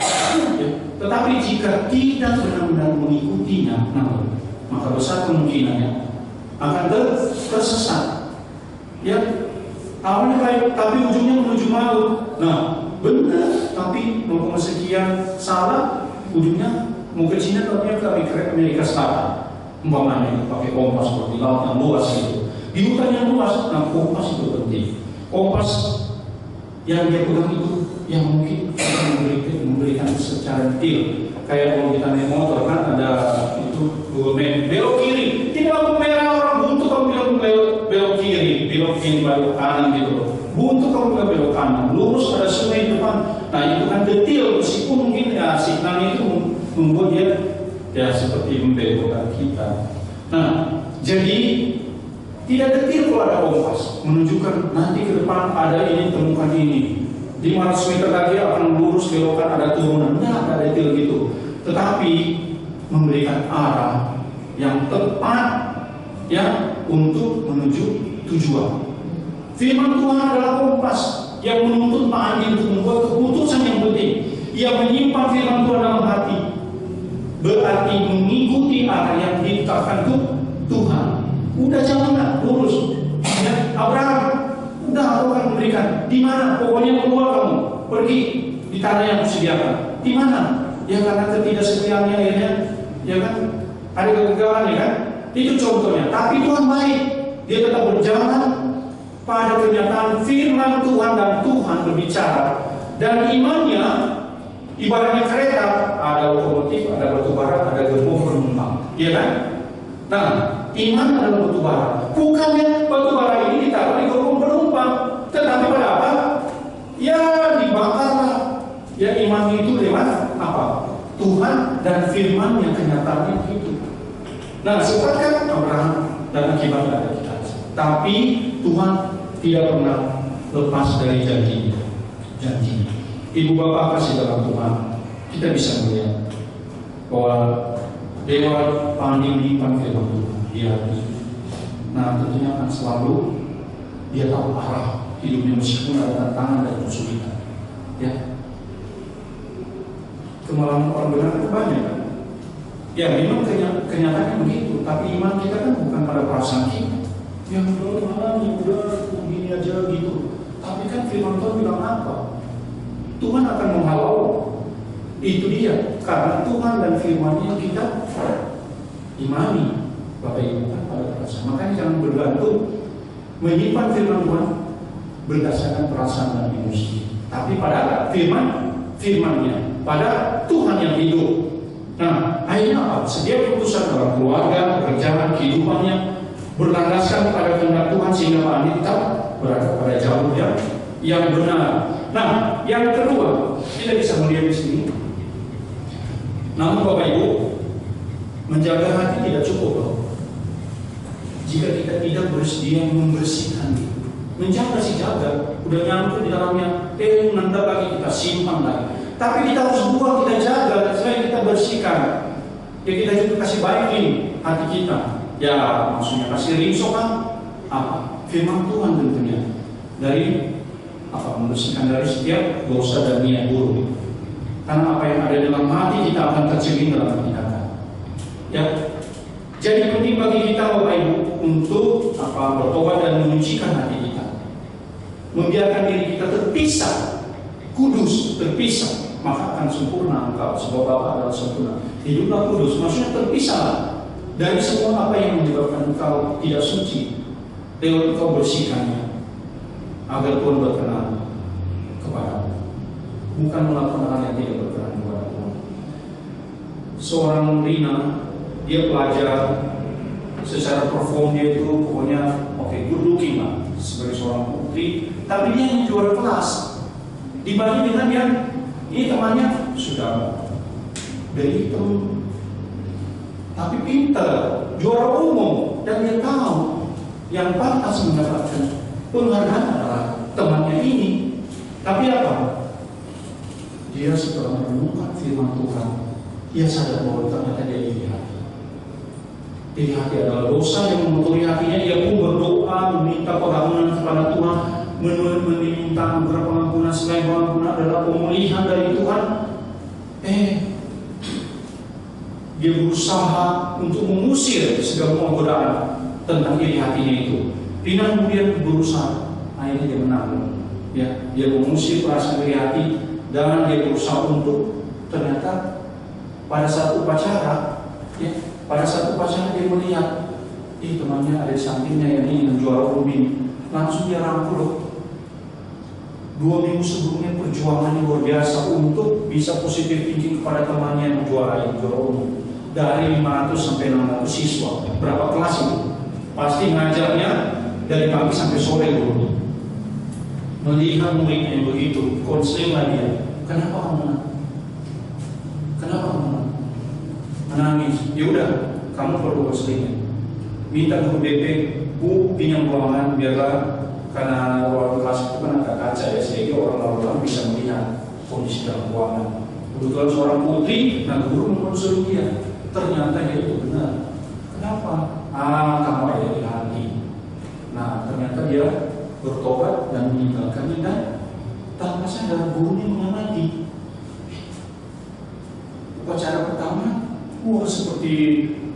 ya. Tetapi jika tidak benar-benar mengikutinya, maka besar kemungkinannya akan tersesat. Ya, awalnya baik, tapi ujungnya menuju malu. Benar, tapi 0, sekian salah, ujungnya mau ke Cina tapi ke Amerika Selatan. Umpamanya pakai kompas seperti laut yang luas itu. Di hutan yang luas, kompas itu penting. Kompas yang dia pegang itu yang mungkin memberikan secara detail. Kayak kalau kita naik motor kan ada itu Google Map, belok kiri, tidak lampu merah orang buntu kamu bilang belok kiri, belok kanan gitu. Buntu kamu bilang belok kanan, lurus ada sungai di depan. Nah itu kan detail, meskipun mungkin ya signalnya itu membuat dia ya seperti membelokkan kita. Nah jadi tidak detail kalau ada kompas menunjukkan nanti ke depan ada ini, temukan ini. 500 meter lagi akan lurus belokan, ada turunan. Tidak ada detail gitu. Tetapi memberikan arah yang tepat ya untuk menuju tujuan. Firman Tuhan adalah kompas yang menuntut Pak Andi untuk membuat keputusan yang penting. Ia menyimpan firman Tuhan dalam hati, berarti mengikuti arah yang ditetapkan Tuhan. Udah jalanlah lurus. Ya, Abraham, udah aku akan memberikan. Di mana? Pokoknya keluar kamu, pergi di tanah yang kusediakan. Di mana? Ya karena ketidaksetiaannya akhirnya, ya kan? Ada kegagalan ya kan? Itu contohnya. Tapi Tuhan baik, dia tetap berjalan pada kenyataan firman Tuhan dan Tuhan berbicara. Dan imannya ibaratnya kereta, ada lokomotif, ada batu bara, ada gerbong penumpang, iya kan? Nah, iman adalah batu bara. Bukannya batu bara ini ditaruh di gerbong penumpang, tetapi pada apa? Ya dibakarlah. Ya iman itu lewat apa? Tuhan dan firman yang kenyataannya itu. Nah, sebutkan Abraham dan akibat ada kita. Tapi Tuhan tidak pernah lepas dari janjinya. Ibu bapak kasih dalam Tuhan, kita bisa melihat bahwa lewat menyimpan firman Tuhan di hati. Nah, tentunya akan selalu dia tahu arah hidupnya meskipun ada tantangan dan kesulitan. Ya, kemalangan orang benar itu banyak kan? Ya memang kenyataannya begitu, tapi iman kita kan bukan pada perasaan kita. Ya udah begini aja gitu. Tapi kan firman Tuhan bilang apa? Tuhan akan menghalau. Itu dia, karena Tuhan dan firman-Nya kita imani. Bapak Ibu kan pada perasaan. Makanya jangan bergantung menyimpan firman Tuhan berdasarkan perasaan dan emosi. Tapi pada firman-Nya, pada Tuhan yang hidup. Nah, akhirnya apa? Setiap keputusan dalam keluarga, pekerjaan, kehidupannya berlandaskan pada kehendak Tuhan sehingga Pak Andi tetap berada pada jalur yang benar. Nah, yang kedua, kita bisa melihat di sini. Namun Bapak Ibu, menjaga hati tidak cukup loh. Jika kita tidak bersedia membersihkan diri. Menjaga sih jaga, udah nyangkut di dalamnya, nanti lagi kita simpan lagi. Tapi kita harus buang, kita jaga, supaya kita bersihkan. Ya kita juga kasih baikin hati kita. Ya maksudnya kasih rinso kan? Apa? Firman Tuhan tentunya. Dari apa? Membersihkan dari setiap dosa dan niat buruk. Karena apa yang ada dalam hati kita akan tercermin dalam tindakan. Ya. Jadi penting bagi kita Bapak Ibu untuk bertobat dan menyucikan hati kita. Membiarkan diri kita terpisah, kudus, terpisah, maka akan sempurna engkau. Sebab Bapa adalah sempurna. Hiduplah kudus, maksudnya terpisah dari semua apa yang menyebabkan engkau tidak suci. Lewat engkau bersihkannya, agar Tuhan berkenan kepadamu. Bukan melakukan hal yang tidak berkenan kepada Tuhan. Seorang Rina, dia pelajar secara perform dia itu pokoknya good looking lah sebagai seorang putri, tapi dia yang juara kelas dibanding dengan yang ini temannya sudah dari itu tapi pintar, juara umum, dan dia tahu yang pantas mendapatkan penghargaan adalah temannya ini. Tapi apa? Dia setelah menemukan firman Tuhan, dia sadar bahwa ternyata dia iri hati. Iri hati adalah dosa yang mengotori hatinya. Dia pun berdoa meminta pengampunan kepada Tuhan, meminta anugerah pengampunan. Selain pengampunan adalah pemulihan dari Tuhan. Dia berusaha untuk mengusir segala godaan tentang iri hatinya itu. Rina kemudian berusaha, akhirnya dia menang. Ya, dia mengusir perasaan iri hati dan dia berusaha untuk ternyata pada saat upacara, ya, pada saat upacara dia melihat, temannya ada di sampingnya yang ini yang juara umum, langsung dia rangkul loh. 2 minggu sebelumnya perjuangannya luar biasa untuk bisa positif thinking kepada temannya yang juara umum. Dari 500 sampai 600 siswa, berapa kelas itu? Pasti ngajarnya dari pagi sampai sore dulu. Melihat muridnya yang begitu, konseling lah dia. Kenapa kamu menang? Kenapa kamu menang? Menangis. Ya udah, kamu perlu konselingnya. Minta guru BP, Bu, pinjam ruangan biarlah, karena ruang kelas itu kan ada kaca ya, sehingga orang lalu bisa melihat kondisi dalam ruangan. Kebetulan seorang putri, nah guru mengonseling dia. Ternyata dia itu benar. Kenapa? Kamu ada di hati. Nah, ternyata dia bertobat dan meninggalkannya, dan tanpa sadar gurunya mengamati. Upacara pertama, seperti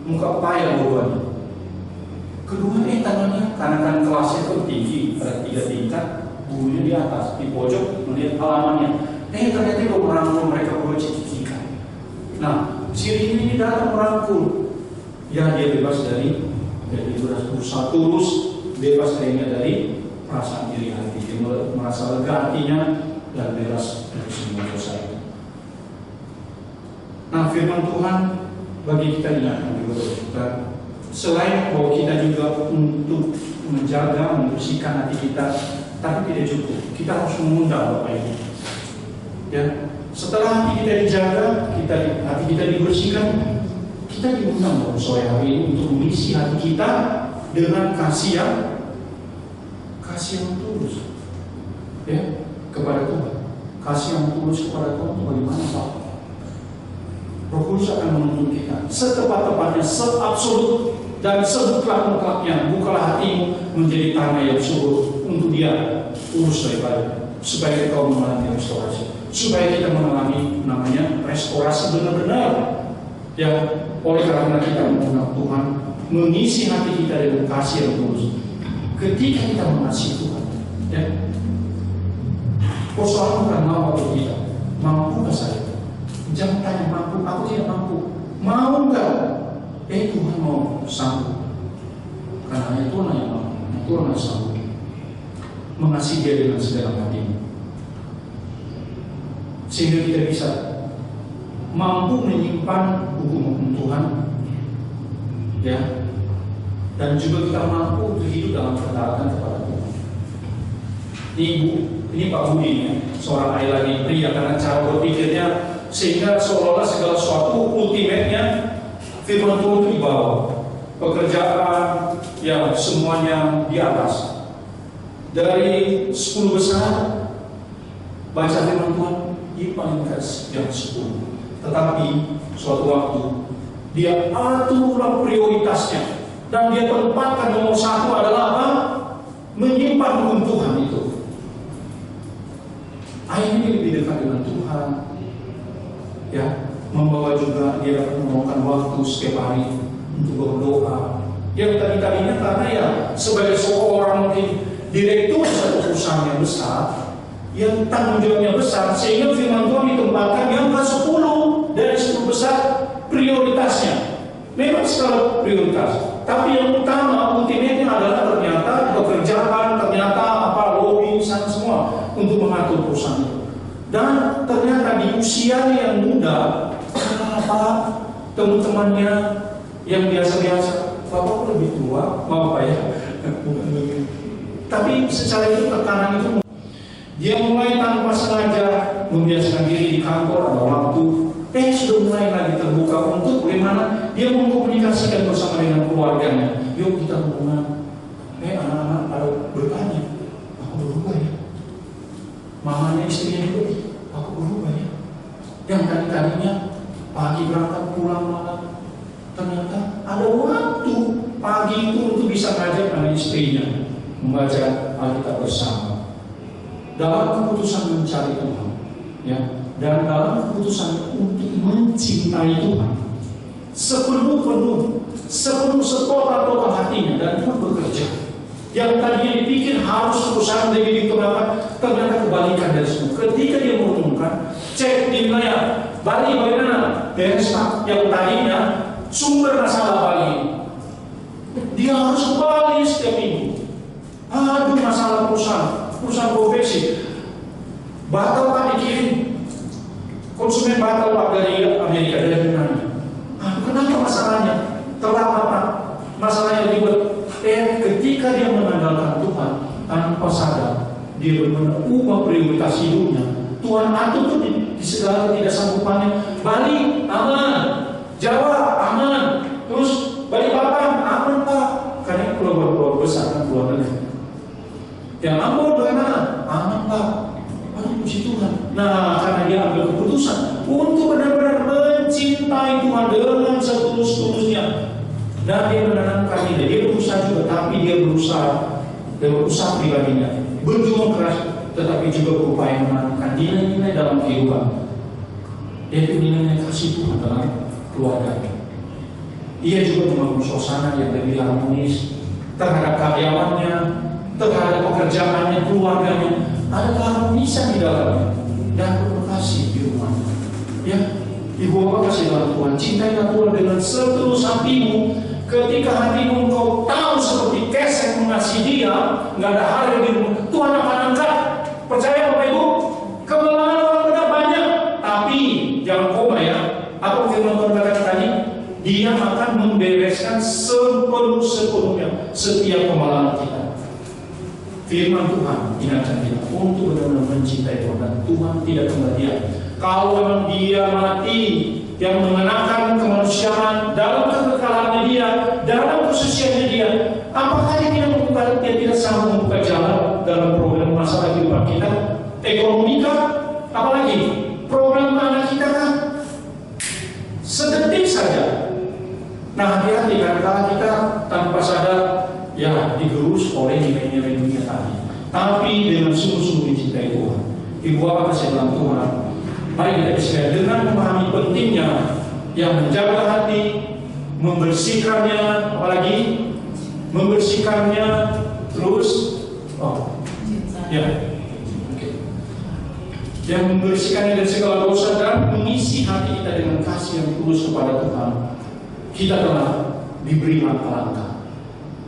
muka payah bawahnya. Kedua, tangannya, karena kan kelasnya itu tinggi, ada 3 tingkat, gurunya di atas, di pojok melihat halamannya. Ternyata dia merangkul mereka berdua cikikan. Nah, si ini datang merangkul. Ya, dia bebas dari berusaha tulus, bebas dari perasaan iri hati. Dia merasa lega hatinya dan bebas dari semua dosa itu. Nah, firman Tuhan bagi kita ingatkan juga kita, selain bahwa kita juga untuk menjaga, membersihkan hati kita, tapi tidak cukup. Kita harus mengundang Bapak Ibu. Ya, setelah hati kita dijaga, hati kita dibersihkan, kita diundang dalam sore hari ini untuk mengisi hati kita dengan kasih yang tulus, ya, kepada Tuhan. Kasih yang tulus kepada Tuhan bagaimana Pak? Roh Kudus akan menuntun kita setepat-tepatnya, seabsolut dan semutlak-mutlaknya. Bukalah hatimu menjadi tanah yang subur untuk Dia urus baik-baik, supaya kita mengalami restorasi, supaya kita mengalami namanya restorasi benar-benar. Ya, oleh karena kita mengundang Tuhan mengisi hati kita dengan kasih yang tulus. Ketika kita mengasihi Tuhan, ya, persoalan bukan mau atau tidak, mampukah saya? Jangan tanya mampu, aku tidak mampu. Mau enggak? Tuhan mau sanggup. Karena Tuhan yang mampu, Tuhan yang sanggup mengasihi Dia dengan sedalam hatimu, sehingga kita bisa mampu menyimpan hukum-hukum Tuhan, ya, dan juga kita mampu untuk hidup dalam ketaatan kepada Tuhan. Ini Pak Budi, ya, seorang ayah lagi pria, karena cara berpikirnya sehingga seolah-olah segala sesuatu ultimate-nya firman Tuhan itu di bawah, pekerjaan yang semuanya di atas. Dari 10 besar baca firman Tuhan, dia paling kasih yang 10. Tetapi suatu waktu dia atur ulang prioritasnya, dan dia tempatkan nomor 1 adalah apa? Menyimpan hukum Tuhan itu. Akhirnya dia lebih dekat dengan Tuhan, ya, membawa juga dia dapat meluangkan waktu setiap hari untuk berdoa. Yang tadinya karena ya sebagai seorang mungkin direktur satu perusahaan yang besar, yang tanggung jawabnya besar, sehingga firman Tuhan ditempatkan yang ke-10 dari 10 besar prioritasnya. Memang skala prioritas, tapi yang utama ultimate-nya adalah ternyata pekerjaan, ternyata lobby sana semua untuk mengatur perusahaan itu. Dan ternyata di usia yang muda, teman-temannya yang biasa-biasa, Bapak lebih tua, mau apa ya? Tapi secara itu tekanan itu, dia mulai tanpa sengaja membiasakan diri di kantor ada waktu, sudah mulai lagi terbuka untuk bagaimana dia mengkomunikasikan bersama dengan keluarganya. Yuk kita hubungan. Anak-anak pada bertanya, aku berubah ya. Mamanya istrinya juga, aku berubah ya. Yang tadinya pagi berangkat pulang malam, ternyata ada waktu pagi itu untuk bisa ngajak anak istrinya membaca Alkitab bersama. Dalam keputusan mencari Tuhan, ya, dan dalam keputusan untuk mencintai Tuhan sepenuh setotal hatinya, dan Tuhan bekerja. Yang tadinya dipikir harus perusahaan dari dikembangkan, ternyata kebalikan dari semua. Ketika dia merenungkan, cek di wilayah Bali bagaimana beres yang tadinya sumber masalah Bali, dia harus ke Bali setiap minggu. Aduh, masalah perusahaan profesi batal Pak dikirim, konsumen batal Pak dari Amerika, dari Yunani. Kenapa masalahnya? Terlambat Pak, masalahnya ribet. Ketika dia mengandalkan Tuhan tanpa sadar, dia mengubah prioritas hidupnya. Tuhan atur tuh di segala ketidaksanggupannya. Bali aman, Jawa aman, terus Balikpapan aman Pak, karena pulau-pulau besar kan pulau negeri. Yang Ambon bagaimana? Aman Pak. Aduh, puji Tuhan. Nah, karena dia ambil keputusan untuk benar-benar mencintai Tuhan dengan setulus-tulusnya, dan dia menanamkan ini. Dia berusaha juga, tapi dia berusaha pribadinya, berjuang keras, tetapi juga berupaya menanamkan nilai-nilai dalam kehidupan. Yaitu nilai-nilai kasih Tuhan dalam keluarganya. Ia juga membangun suasana yang lebih harmonis terhadap karyawannya, terhadap pekerjaannya, keluarganya. Ada keharmonisan di dalamnya, dan berkasih di rumahnya. Ya, ibu bapak kasih dalam Tuhan, cintailah Tuhan dengan setulus hatimu. Ketika hatimu engkau tahu seperti kesek mengasihi Dia, nggak ada hal yang dirumah, Tuhan akan angkat. Percaya Bapak Ibu, kemenangan orang benar banyak, tapi jangan koma ya. Apa firman Tuhan katakan tadi? Dia akan membereskan sepenuhnya setiap kemalangan kita. Firman Tuhan ingatkan kita untuk benar-benar mencintai Tuhan, dan Tuhan tidak kembalian. Kalau memang Dia mati yang mengenakan kemanusiaan dalam kekekalannya Dia, dalam kesuciannya Dia, apakah Dia tidak sanggup membuka jalan dalam program masalah kehidupan kita? Ekonomi kah? Apalagi program anak kita kah? hati kadang kita tanpa sadar ya digerus oleh nilai-nilai dunia tadi. Tapi dengan sungguh-sungguh mencintai Tuhan. Ibu apa saya bilang Tuhan? Mari kita bisa dengan memahami pentingnya yang menjaga hati, membersihkannya, apalagi membersihkannya terus. Yang membersihkannya dari segala dosa dan mengisi hati kita dengan kasih yang tulus kepada Tuhan. Kita telah diberi langkah-langkah.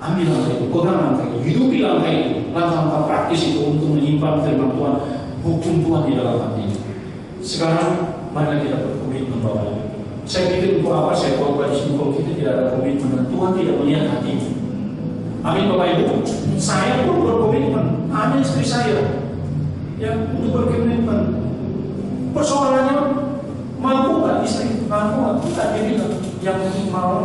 Ambil langkah itu, pegang langkah itu, hidupi langkah itu, langkah-langkah praktis itu untuk menyimpan firman Tuhan, hukum Tuhan di dalam hati. Sekarang mari kita berkomitmen bahwa saya pikir untuk apa saya khotbah di sini kalau kita tidak ada komitmen dan Tuhan tidak melihat hati. Amin Bapak Ibu. Saya pun berkomitmen. Amin istri saya. Ya, untuk berkomitmen. Persoalannya mampu nggak istri? Mampu nggak? Kita jadi yang mau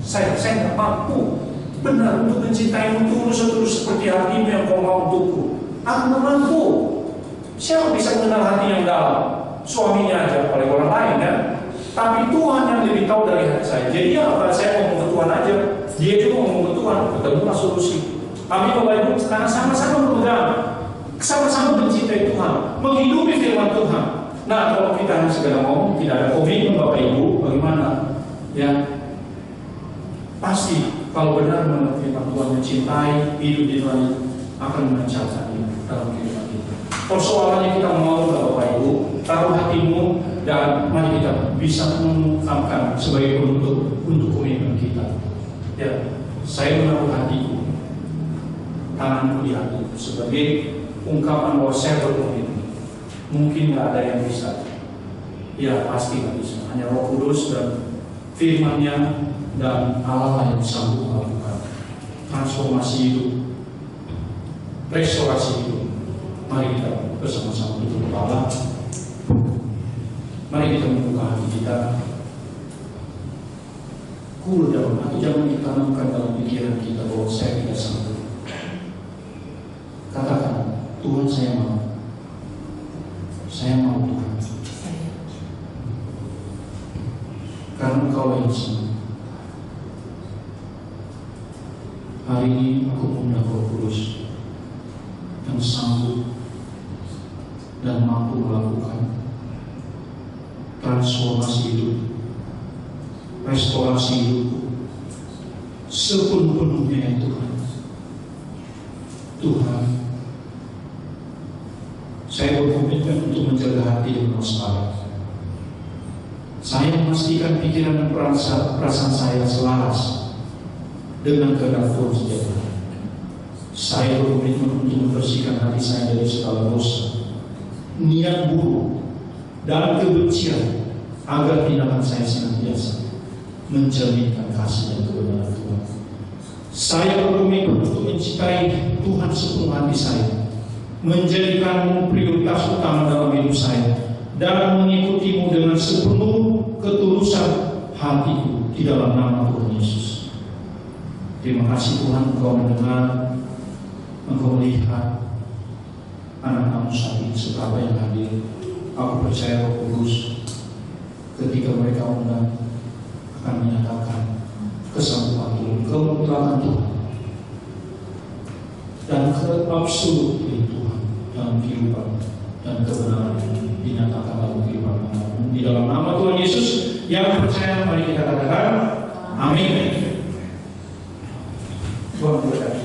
saya nggak mampu. Benar untuk mencintaimu tulus seperti hatimu yang kau mau untukku. Aku nggak mampu. Siapa bisa mengenal hati yang dalam? Suaminya aja, oleh orang lain kan? Tapi Tuhan yang lebih tahu dari hati saya. Jadi apa? Saya ngomong ke Tuhan aja. Dia juga ngomong ke Tuhan. Ketemulah solusi. Amin Bapak Ibu. Karena sama-sama memegang, sama-sama mencintai Tuhan, menghidupi firman Tuhan. Nah, kalau kita hanya segala ngomong, tidak ada komitmen Bapak Ibu, bagaimana? Ya, pasti kalau benar menurut firman Tuhan mencintai, hidup di Tuhan akan melancarkan dalam kehidupan kita. Persoalannya kita mau Bapak Ibu, taruh hatimu dan mari kita bisa mengungkapkan sebagai penutup untuk komitmen kita. Ya, saya menaruh hatiku, tanganku di hatiku sebagai ungkapan bahwa saya berkomitmen. Mungkin nggak ada yang bisa. Ya pasti nggak bisa. Hanya Roh Kudus dan firman-Nya dan Allah yang sanggup melakukan transformasi hidup, restorasi hidup. Mari kita bersama-sama berdoa Allah. Mari kita membuka hati kita. Dalam hati, jangan ditanamkan dalam pikiran kita bahwa saya tidak sanggup. Katakan, Tuhan saya mau Tuhan, karena Engkau yang semua. Hari ini aku mengundang Roh Kudus yang sanggup dan mampu melakukan transformasi hidup, restorasi hidupku sepenuh-penuhnya ya Tuhan. Tuhan, saya berkomitmen untuk menjaga hati yang waspada. Saya memastikan pikiran dan perasaan saya selaras dengan kehendak Tuhan sejahtera. Saya berkomitmen untuk membersihkan hati saya dari segala dosa, niat buruk, dan kebencian, agar tindakan saya senantiasa mencerminkan kasih dan kebenaran Tuhan. Saya berkomitmen untuk mencintai Tuhan sepenuh hati saya, menjadikanmu prioritas utama dalam hidup saya, dan mengikutimu dengan sepenuh ketulusan hatiku di dalam nama Tuhan Yesus. Terima kasih Tuhan, Engkau mendengar, Engkau melihat anak-anakmu saat ini serta yang hadir. Aku percaya Roh Kudus ketika mereka undang akan menyatakan kesanggupan Tuhan, kemuliaan Tuhan, dan keabsolutan Tuhan dalam kehidupan dan kebenaran dinyatakan dalam kehidupan di dalam nama Tuhan Yesus. Yang percaya mari kita katakan amin. Tuhan berkati.